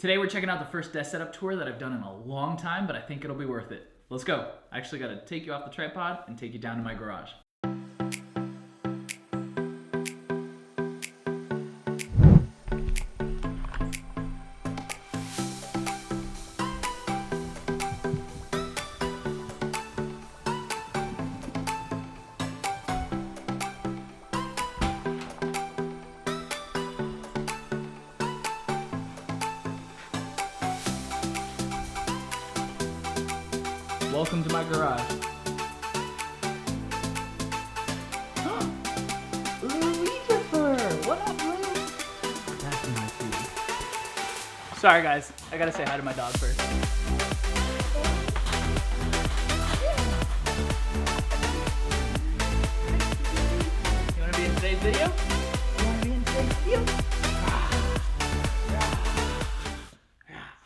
Today we're checking out the first desk setup tour that I've done in a long time, but I think it'll be worth it. Let's go. I actually gotta take you off the tripod and take you down to my garage. Welcome to my garage. What up, Lou? That's my food. Sorry guys, I gotta say hi to my dog first. You wanna be in today's video?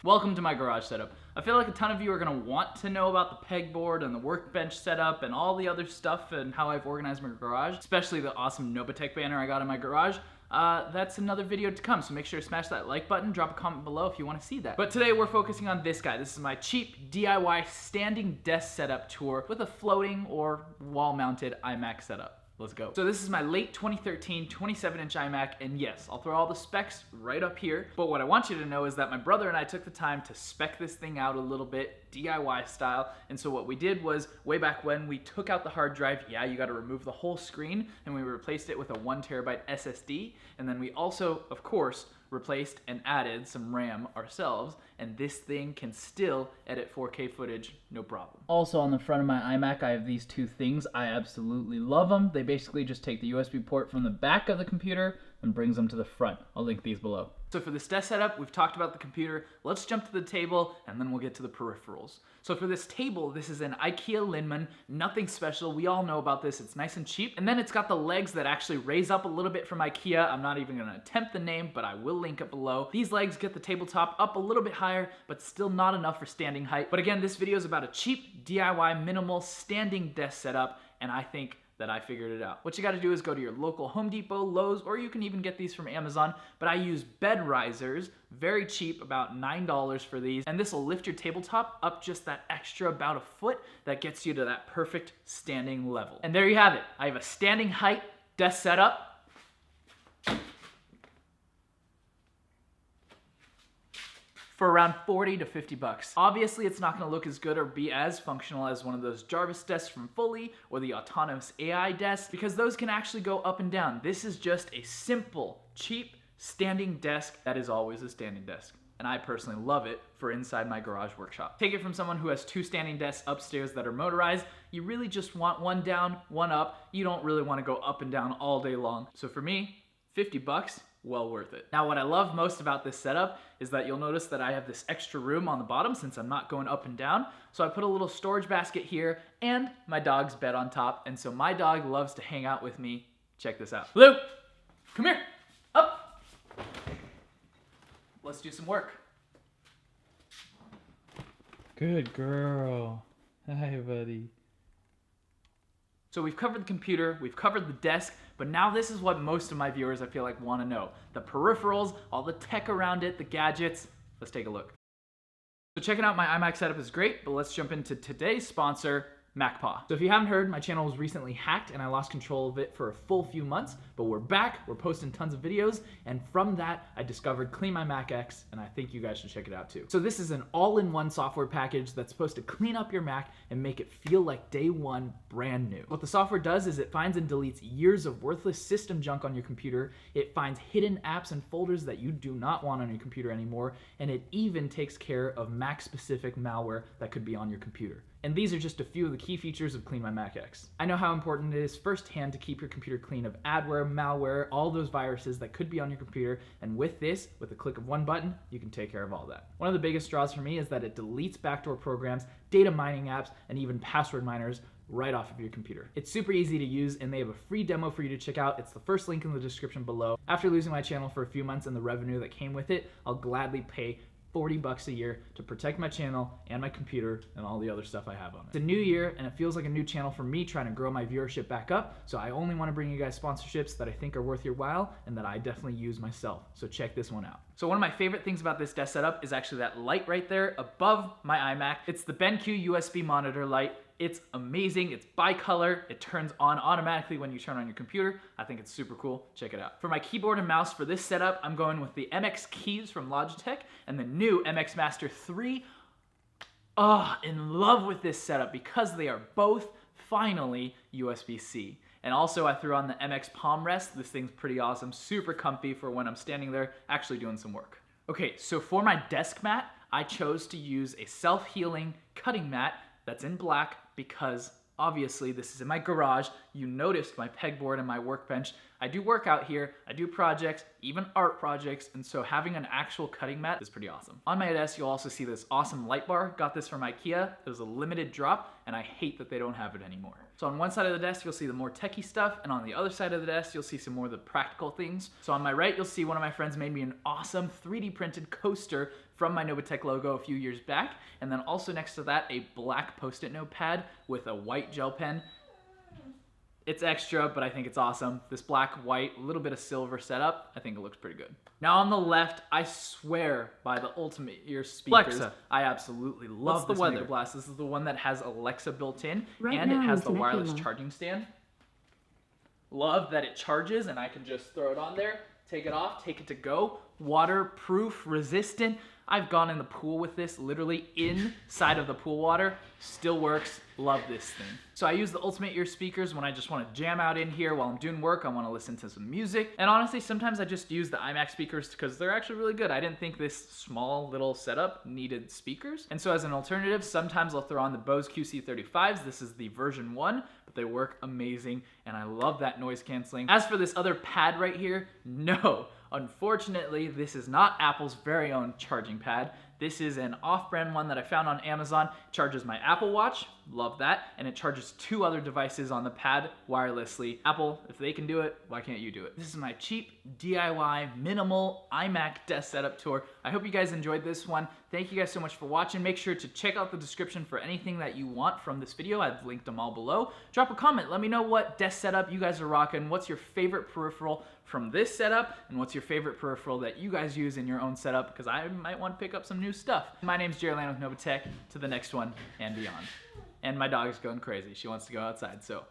Welcome to my garage setup. I feel like a ton of you are gonna want to know about the pegboard and the workbench setup and all the other stuff and how I've organized my garage, especially the awesome Nobatech banner I got in my garage. That's another video to come, so make sure to smash that like button, drop a comment below if you want to see that. But today we're focusing on this guy. This is my cheap DIY standing desk setup tour with a floating or wall-mounted iMac setup. Let's go. So this is my late 2013 27-inch iMac, and yes, I'll throw all the specs right up here, but what I want you to know is that my brother and I took the time to spec this thing out a little bit, DIY style, and so what we did was, way back when, we took out the hard drive, yeah, you gotta remove the whole screen, and we replaced it with a 1TB SSD, and then we also, of course, replaced and added some RAM ourselves, and this thing can still edit 4K footage, no problem. Also on the front of my iMac, I have these two things. I absolutely love them. They basically just take the USB port from the back of the computer and brings them to the front. I'll link these below. So for this desk setup, we've talked about the computer. Let's jump to the table and then we'll get to the peripherals. So for this table, this is an IKEA Linman, nothing special. We all know about this, it's nice and cheap. And then it's got the legs that actually raise up a little bit from IKEA. I'm not even gonna attempt the name, but I will link it below. These legs get the tabletop up a little bit higher, but still not enough for standing height. But again, this video is about a cheap, DIY, minimal, standing desk setup, and I think that I figured it out. What you gotta do is go to your local Home Depot, Lowe's, or you can even get these from Amazon, but I use bed risers, very cheap, about $9 for these, and this will lift your tabletop up just that extra about a foot that gets you to that perfect standing level. And there you have it. I have a standing height desk setup. For around 40 to 50 bucks. Obviously, it's not gonna look as good or be as functional as one of those Jarvis desks from Fully or the autonomous AI desk, because those can actually go up and down. This is just a simple, cheap, standing desk that is always a standing desk. And I personally love it for inside my garage workshop. Take it from someone who has two standing desks upstairs that are motorized. You really just want one down, one up. You don't really wanna go up and down all day long. So for me, 50 bucks, well worth it. Now what I love most about this setup is that you'll notice that I have this extra room on the bottom since I'm not going up and down. So I put a little storage basket here and my dog's bed on top. And so my dog loves to hang out with me. Check this out. Lou, come here, up. Let's do some work. Good girl. Hi, buddy. So we've covered the computer, we've covered the desk, but now this is what most of my viewers, I feel like, want to know. The peripherals, all the tech around it, the gadgets. Let's take a look. So checking out my iMac setup is great, but let's jump into today's sponsor, MacPaw. So if you haven't heard, my channel was recently hacked and I lost control of it for a full few months, but we're back, we're posting tons of videos, and from that, I discovered Clean My Mac X, and I think you guys should check it out too. So this is an all-in-one software package that's supposed to clean up your Mac and make it feel like day one, brand new. What the software does is it finds and deletes years of worthless system junk on your computer, it finds hidden apps and folders that you do not want on your computer anymore, and it even takes care of Mac-specific malware that could be on your computer. And these are just a few of the key features of Clean My Mac X. I know how important it is firsthand to keep your computer clean of adware, malware, all those viruses that could be on your computer, and with this, with the click of one button, you can take care of all that. One of the biggest draws for me is that it deletes backdoor programs, data mining apps, and even password miners right off of your computer. It's super easy to use, and they have a free demo for you to check out. It's the first link in the description below. After losing my channel for a few months and the revenue that came with it, I'll gladly pay $40 a year to protect my channel and my computer and all the other stuff I have on it. It's a new year and it feels like a new channel for me trying to grow my viewership back up, so I only want to bring you guys sponsorships that I think are worth your while and that I definitely use myself. So check this one out. So one of my favorite things about this desk setup is actually that light right there above my iMac. It's the BenQ USB monitor light. It's amazing, it's bicolor, it turns on automatically when you turn on your computer. I think it's super cool, check it out. For my keyboard and mouse for this setup, I'm going with the MX Keys from Logitech and the new MX Master 3. In love with this setup because they are both finally USB-C. And also I threw on the MX Palm Rest. This thing's pretty awesome, super comfy for when I'm standing there actually doing some work. Okay, so for my desk mat, I chose to use a self-healing cutting mat that's in black because obviously this is in my garage. You noticed my pegboard and my workbench. I do work out here, I do projects, even art projects, and so having an actual cutting mat is pretty awesome. On my desk, you'll also see this awesome light bar. Got this from IKEA. It was a limited drop, and I hate that they don't have it anymore. So on one side of the desk, you'll see the more techie stuff, and on the other side of the desk, you'll see some more of the practical things. So on my right, you'll see one of my friends made me an awesome 3D printed coaster from my Novatech logo a few years back, and then also next to that, a black Post-it note pad with a white gel pen. It's extra, but I think it's awesome. This black, white, a little bit of silver setup, I think it looks pretty good. Now on the left, I swear by the Ultimate Ear speakers. Alexa. I absolutely love this Mega Blast. This is the one that has Alexa built in, and it has the wireless charging stand. Love that it charges and I can just throw it on there, take it off, take it to go. Waterproof, resistant. I've gone in the pool with this, literally inside of the pool water. Still works, love this thing. So I use the Ultimate Ear speakers when I just want to jam out in here while I'm doing work. I want to listen to some music. And honestly, sometimes I just use the iMac speakers because they're actually really good. I didn't think this small little setup needed speakers. And so as an alternative, sometimes I'll throw on the Bose QC35s. This is the version 1, but they work amazing. And I love that noise canceling. As for this other pad right here, no. Unfortunately, this is not Apple's very own charging pad. This is an off-brand one that I found on Amazon. It charges my Apple Watch, love that, and it charges 2 other devices on the pad wirelessly. Apple, if they can do it, why can't you do it? This is my cheap DIY minimal iMac desk setup tour. I hope you guys enjoyed this one. Thank you guys so much for watching. Make sure to check out the description for anything that you want from this video. I've linked them all below. Drop a comment. Let me know what desk setup you guys are rocking. What's your favorite peripheral from this setup, and what's your favorite peripheral that you guys use in your own setup, because I might want to pick up some new stuff. My name's Jerry Land with Novatech. To the next one and beyond. And my dog's going crazy. She wants to go outside, so